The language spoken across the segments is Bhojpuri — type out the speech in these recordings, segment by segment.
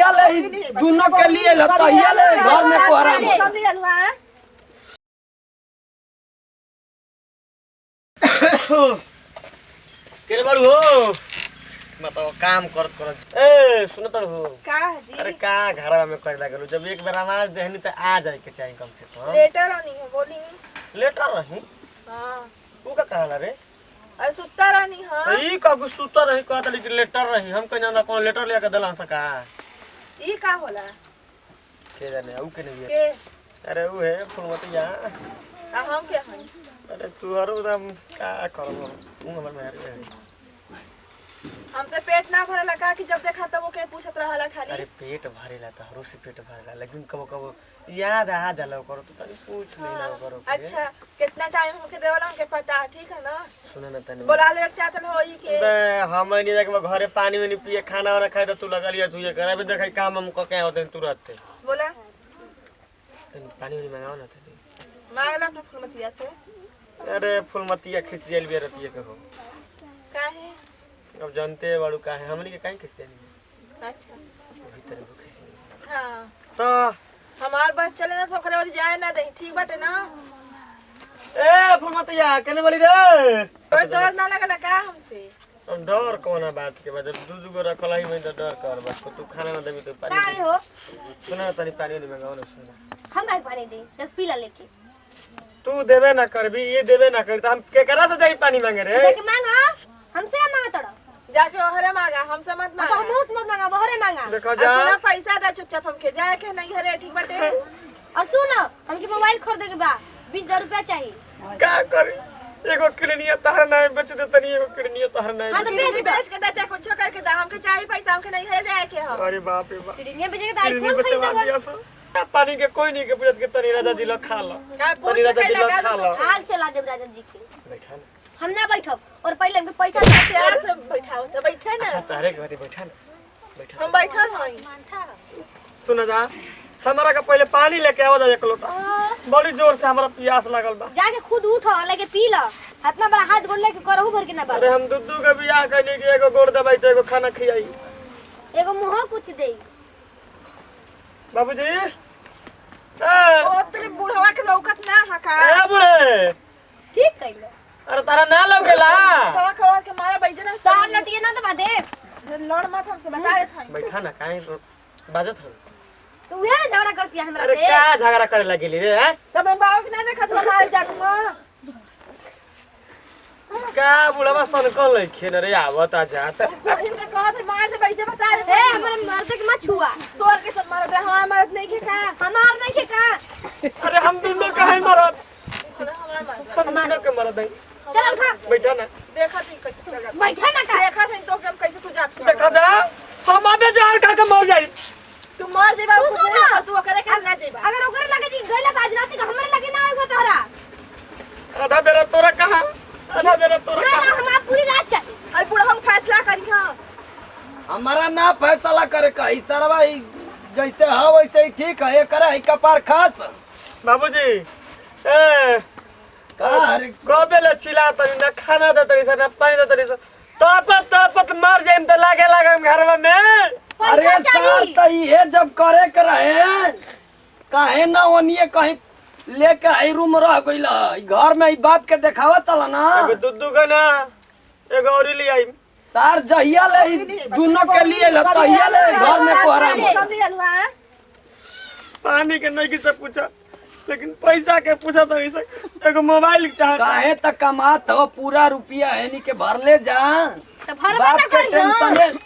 जहिया ले दोनों के लिए तहिया ले घर में कोहरा के बारू हो बताओ काम करत ए सुनत हो का जी अरे का घरवा में कर लागल जब एक बार आवाज देहनी त आ जाए के चाहिए कम से कम लेटर नहीं है बोली लेटर रही हां तू का कहला रे अरे सुत्ता रहनी हां तो ई का सुता रही कहत लेकिन लेटर रही हम कहीं ना कौन लेटर लेके दला सका ई का होला के जाने ऊ के नहीं के अरे ऊ है फुलमतिया हम क्या हई अरे तू हर एकदम का करबो तू हमर में है हमसे पेट ना भरला का कि जब देखा तब वो के पूछत रहला खाली अरे पेट भरेला त हरो से पेट भरेला लेकिन कबो कबो याद आ जाला करो तो तनी पूछ लेना करो अच्छा कितना टाइम हमके देवला हमके पता ठीक है ना सुने ना तनी बोला ले चाहत होई के बे हम नहीं जाके घरे पानी में नहीं पिए खाना वाला खाए तो तू लगा लिया तू ये करे भी देखाई काम हम को क्या होते तुरंत बोला तनी पानी नहीं मंगाओ ना तनी मांगला अपना फुलमतिया से अरे फुलमतिया खिसियल भी रहती है कहो काहे अब जानते बाड़ू का है हमनी के काहे खिसियल अच्छा भीतर को खिसियल हां तो हमार बस चले ना तो ओकरे और जाए ना दे ठीक बाटे ना ए फुलमतिया केने बोली रे कोई डर ना लगला का हमसे हम डर कोना बात के बाद दू गो रखल ही में तो डर कर बस तू खाना ना देबी तो पानी काय हो सुना तनी पानी नहीं मंगाओ ना सुना हम काय पानी दे जब पीला लेके तू देबे ना करबी ये देबे ना करी तो हम केकरा से जाई पानी मांगे रे लेके मांगा हमसे मांगा तड़ा जाके ओहरे मांगा हमसे मत तो मांगा हम मत मांगा बहरे मांगा देखो जा सुना पैसा दे चुपचाप हमके जाए के नहीं हरे ठीक बाटे और सुन हमके मोबाइल खरीदे के बा 20,000 रुपया चाहिए का करी एगो किडनिया तहर ना बेच दे तनी एगो किडनिया तहर ना हां तो बेच बेच के दे चाहे कुछ करके दे हमके चाहिए पैसा हमके नहीं हरे जाए के हम अरे बाप रे बाप किडनी बेचे के तो किडनी आईफोन बचवा खरीदे दिया सा पानी के कोई नहीं के पूछत के तनी राजा जी ला खा ला का तनी राजा जी ला खा ला हाल चला देब राजन जी के बैठा ना हम ना बैठब और पहले हमके पैसा प्यार से बैठाओ तो बैठे ना अच्छा तारे के घरे बैठा ना बैठा हम बैठल हई सुन जा हमारा का पहले पानी लेके आओ जा एक लोटा बड़ी जोर से हमारा प्यास लागल बा जाके खुद उठो लेके पी लो इतना बड़ा हाथ गोड़ लेके करहु भर के ना बा अरे हम दुद्दू के बियाह कइनी कि एगो गोड़ दबाई तो एगो खाना खियाई एगो मुंह कुछ दे बाबूजी ए ओ तेरे बुढ़वा के लौकत ना हका ए बुढ़े ठीक कइले अरे तारा ना लौकेला खवा खवा के मारा बैठे ना तार लटिए ना दबा दे लड़ मत हमसे बता दे था बैठा ना काहे बाजत हो तू उहे ना झगड़ा करती है हमरा अरे से क्या झगड़ा करे लगी रे हैं तब मैं बाबू के ना देखत मार जाऊंगा का बुढ़वा सन कल लइखे न रे आवत आ जात इनका कहत मार से बैठे बता दे ए हमरे मर्द के मत छुआ तोर के सब मार दे हमार मरद नहीं के का हमार नहीं के का अरे हम दोनों काहे मरत हमार मरद हम दोनों के मरत है चल उठा बैठा ना देखा थी कैसे चला बैठा ना का देखा थी तो हम कैसे तू जात देखा जा हम आबे जार का के मर जाई तू मर जेबा तू सुन ना। तू करे के ना जेबा अगर ओकर लगे जी गइला आज रात के हमरे लगे ना आएगो तोरा आधा बेरा तोरा कहां आधा बेरा तोरा ना कहां हम पूरी रात चल अरे पूरा हम फैसला करी हां हमारा ना फैसला करे का ई सरवा ई जैसे है वैसे ही ठीक है एकरा ही कपार खास बाबूजी ए का अरे गोबेले चिल्ला तनी ना खाना दे तनी ना पानी दे तनी तपत मर जाइम त लागे घरवा में अरे सार त ये जब करे के रहे काहे ना ओनिए कहीं लेके आई रूम रह गइल घर में ई बाप के देखावत तला ना एगो दुद्दू का ना एगो औरी ले आई सार जहिया ले ई दोनों के लिए तहिया ले घर में कोहरा में सब ले अलवा पानी के नहीं किसे पूछा लेकिन पैसा के पूछा तो नहीं सक एगो मोबाइल चाहता काहे तक कमात हो पूरा रुपया है नी के भर ले जा तो भरबा बाप ना के करियो टेंशन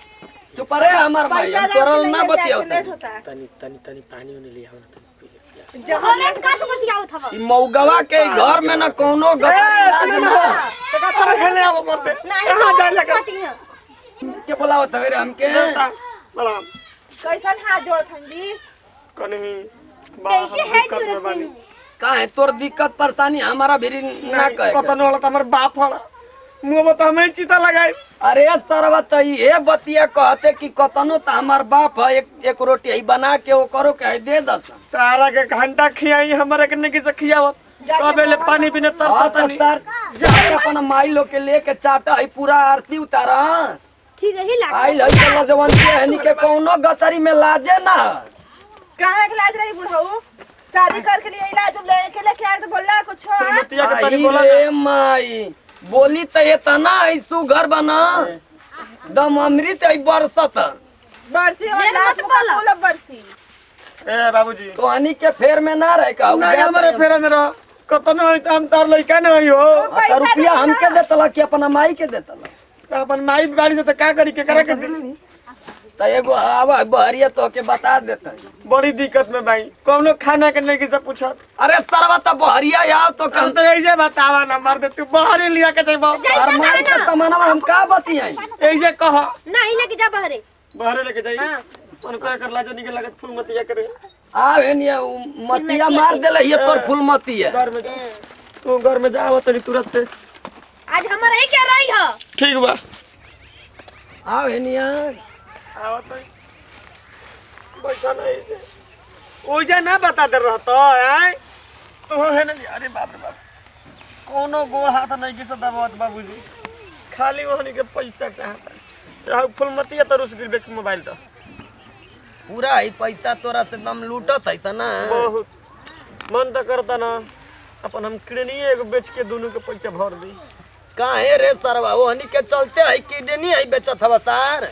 चुप रहे हमर भाई हम तोरल ना बतियो लेट होता है तनी तनी तनी पानी उन्हें ले आओ ना तनी पी ले जहरे का तो बतियावत हवा ई मौगवा के घर में ना कोनो सुनो ना तो का तरह खेले आओ मरते नहीं कहां जाए लगा काटी है के बोलावत हवे रे हमके बड़ा कैसन हाथ जोड़ ठंडी कहीं कैसे है जोरत काहे तोर दिक्कत परेशानी हमारा भी ना कहे पता नहीं वाला तो हमारे बाप वाला मुंह बता मैं चिता लगाई अरे सरवा त ये बतिया कहते कि कतनो त हमार बाप है एक रोटी ही बना के वो करो के दे दस तारा के घंटा खियाई हमारे के नहीं खियावत कबेले पानी पीने तरसत नहीं सर जाके अपन माई लोग के लेके चाटा है पूरा आरती उतारा ठीक है ही लाग आई लई चल जवन के हनी के कौनो गतरी में लाजे ना। काहे के लाज रही बुढ़ऊ? शादी करके लिए इलाज जब लेके लेके आए तो बोलला कुछ हाँ? फुलमतिया के तनी आई बोला रे माई बोली त इतना ऐसु घर बना दम अमृत आई बरसत बरसी और ये लाज मत मुका बोलो। फूल बरसी। ए बाबूजी तो हनी के फेर में ना रह का नहीं हमारे फेरा में रह कतनो हम तार लइका नहीं हो आता रुपया हमके देतला कि अपना माई के देतला तो अपन माई गाड़ी से तो का करी के करे के दी? त एगो आवा बहरिया तो के बता देता। बड़ी दिक्कत में भाई कौनो खाना के नहीं से पूछत अरे सरवा त बहरिया याव तो हम तो ऐसे बतावा ना मर दे तू बाहर लिया के जाइबो अरमान के तमन्ना हम का बतियाई। ऐसे कह नहीं लेके जा बहरे। बाहर लेके जाई हाँ। मन को कर लाज निकल लागत फुलमतिया करे आवे निया मतिया मार देले ये तोर फूलमती है। घर में जा तू घर में जा तनी तुरंत से। आज हमारा ही क्या रही है? ठीक बा आवे निया आवत है बैठा नहीं से ओजा ना बता दे रहता है तो है ना अरे बाप रे बाप कोनो गो हाथ नहीं की सदा बात बाबूजी खाली वहनी के पैसा चाहता चाहे फुलमतिया तो रुस गिरबे के मोबाइल तो पूरा ही पैसा तोरा से दम लूटत है ना। बहुत मन तो करता ना अपन हम किडनी एगो बेच के दोनों के पैसा भर दी काहे रे सरवा वो हनी के चलते है किडनी है बेचत हवा सार।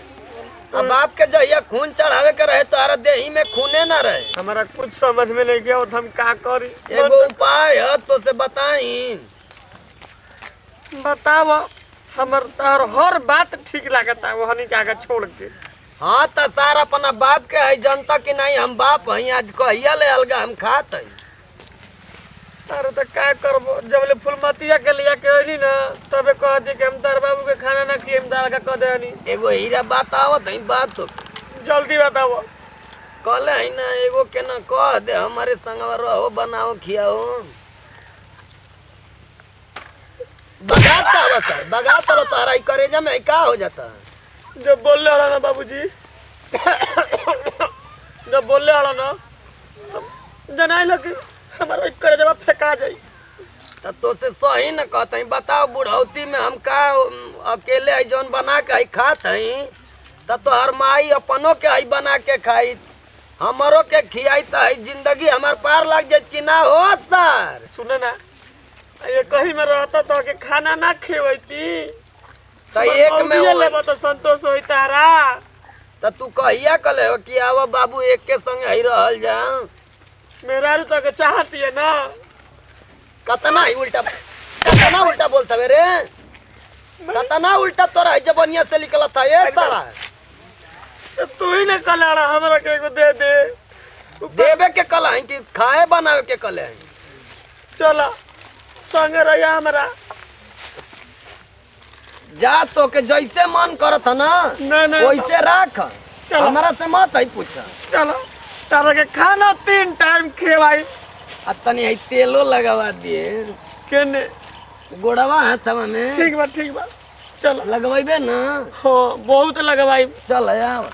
अब बाप के जहिया खून चढ़ावे के रहे तोहरा देही में खूने ना रहे। हमारा कुछ समझ में नहीं गया तो हम का करी एगो उपाय है तो से बताई बताव हमर तार हर बात ठीक लागता वो हनी के आगे छोड़ के हाँ त सार अपना बाप के है जनता कि नहीं हम बाप है आज कहिया ले अलगा हम खात है। अरे तो का करबो जब ले फुलमतिया के लिया के अइली ना तबे कह दी कि हम तार बाबू के खाना ना खिए हम तार का कह देनी एगो हीरा बात आवत है बात तो जल्दी बताओ कहले है ना एगो के ना कह दे हमारे संगवा रहो बनाओ खियाओ बगाता बस बगाता तो तारा करेजा में का हो जाता। जब बोलले हला ना बाबूजी जब बोलले हला ना जनाई लगी हमारा करे जब फेंका जाई तब तो से सही न कहते हैं बताओ बुढ़ौती में हम का अकेले है जौन बना के है खात है तब तो हर माई अपनों के है बना के खाई हमारो के खियाई तो है जिंदगी हमार पार लग जाए कि ना हो सर। सुने ना ये कहीं में रहता तो के खाना ना खेवैती तो एक में लेबो तो संतोष होई तारा तो तू कहिया कले हो कि आवा बाबू एक के संग ही रहल जा। मेरा तो के चाहती है ना कतना उल्टा बोलता रे कतना उल्टा तोरा जब बनिया से निकला था ये सारा तो तू ही ना कलाड़ा हमरा के एगो दे दे देवे के कला है कि खाए बनावे के कले है। चला संगे रहिया हमरा जा तो के जैसे मन करत है ना नहीं वैसे राख चलो। हमारा से मत है पूछा। चलो तारा के खाना 3 टाइम खेवाई अब तनी है तेलो लगवा दिए केने गोड़वा हाथवा में ठीक बा चलो लगवेबे ना हाँ बहुत लगवाई चल यार।